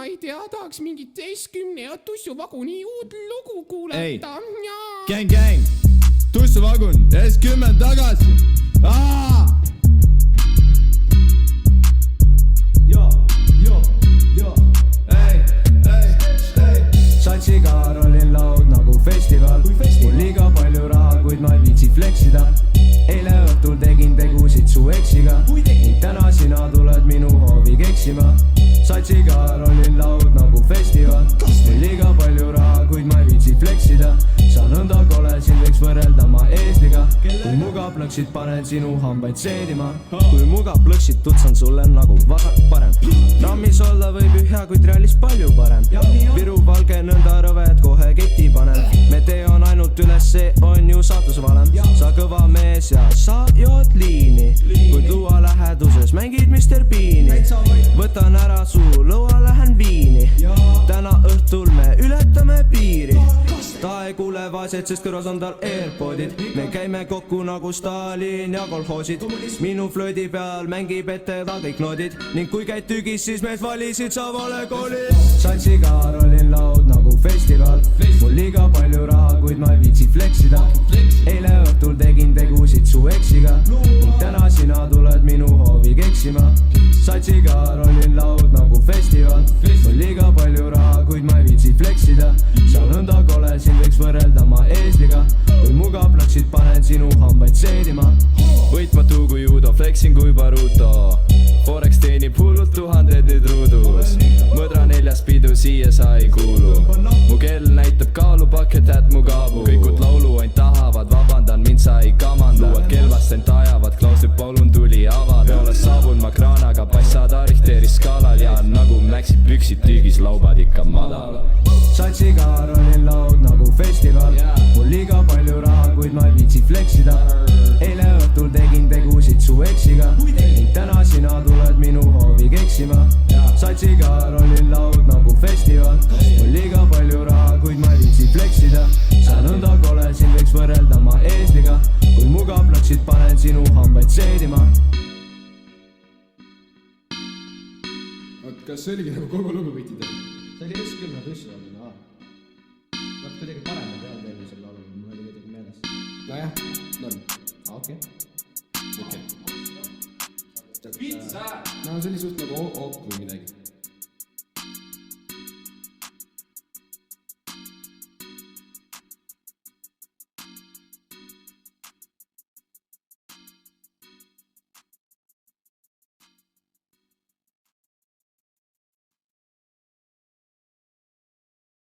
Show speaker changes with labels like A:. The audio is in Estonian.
A: ma ei tea, tahaks mingit S10 ja tussuvaguni uut lugu kuulata.
B: Gang, tussuvagun, S10 tagasi.
C: Satsigar olin laud nagu festival. Mul liiga palju raha, kuid ma ei viitsi fleksida. Eile õhtul tegin tegusid su eksiga ning täna sina tuled minu hoovi keksima. Satsigar olin laud nagu festival. Mul liiga palju raha, kuid ma ei viitsi fleksida. Sa nõnda kole, sind võiks võrrelda ma eesliga. Kui muga plõksid, panen sinu hambaid seedima. Kui muga plõksid, tutsan sulle nagu vasak parem. Rammis olla võib ju hea, kuid realis palju parem. Viru valge nõnda rõve, et kohe keti panen. Me tee on ainult üles, see on ju saatusvalem. Sa kõva mees ja sa jood liini, kuid luua läheduses mängid Mr. Beani. Võtan ära su lõua, lähen viini. Täna õhtul me ületame piiri. Ta ei kuule vaesed, sest kõrvas on tal Airpodid. Me käime kokku nagu Stalin ja kolhoosid. Minu flöödi peal mängib ette ta kõik noodid. Ning kui käid tügis, siis mees valisid sa vale kooli. Satsigar olin laud nagu festival. Mul liiga palju raha, kuid ma ei viitsi fleksida. Eile õhtul tegin tegusid su eksiga ning täna sina tuled minu hoovi keksima. Satsigar olin laud nagu festival. Mul liiga palju raha, kuid ma ei viitsi fleksida. Sa nõnda kole, sind võiks võrrelda ma eesliga. Kui muga plõksid, panen sinu hambaid seedima.
B: Võitmatu kui judo, flexin kui Baruto. Forex teenib hullult tuhanded nüüd ruudus. Mõdra neljas pidu, siia sa ei kuulu. Mu kell näitab kaalu, paket hääd mu kaabu. Kõikud laulu ainult tahavad, vabandan, mind sa ei kamanda. Luuad kelvast end ajavad, klausid palun tuli avada. Peale saabun ma kraanaga, passad ariteeris skaalal. Ja nagu läksid püksid tüügis, laubad ikka madal.
C: Satsigar olin laud nagu festival. Mul liiga palju raha, kuid ma ei viitsi fleksida. Eile õhtul tegin tegusid su eksiga ning täna sina tuled minu hoovi keksima. Satsigar olin laud nagu festival. Mul liiga palju raha, kuid ma ei viitsi fleksida. Sa nõnda kole, sind võiks võrrelda ma eesliga. Kui muga plõksid, panen sinu hambaid seedima.
A: Kas see oligi nagu kogu lugu võitida?
D: See oli just küll nagu üssu olnud, vaat kuidagi parem on peal teile selle laulu, mul oli kuidagi meeles.
A: Nojah, norm.
D: Okei.
A: No see oli suht nagu ok või midagi.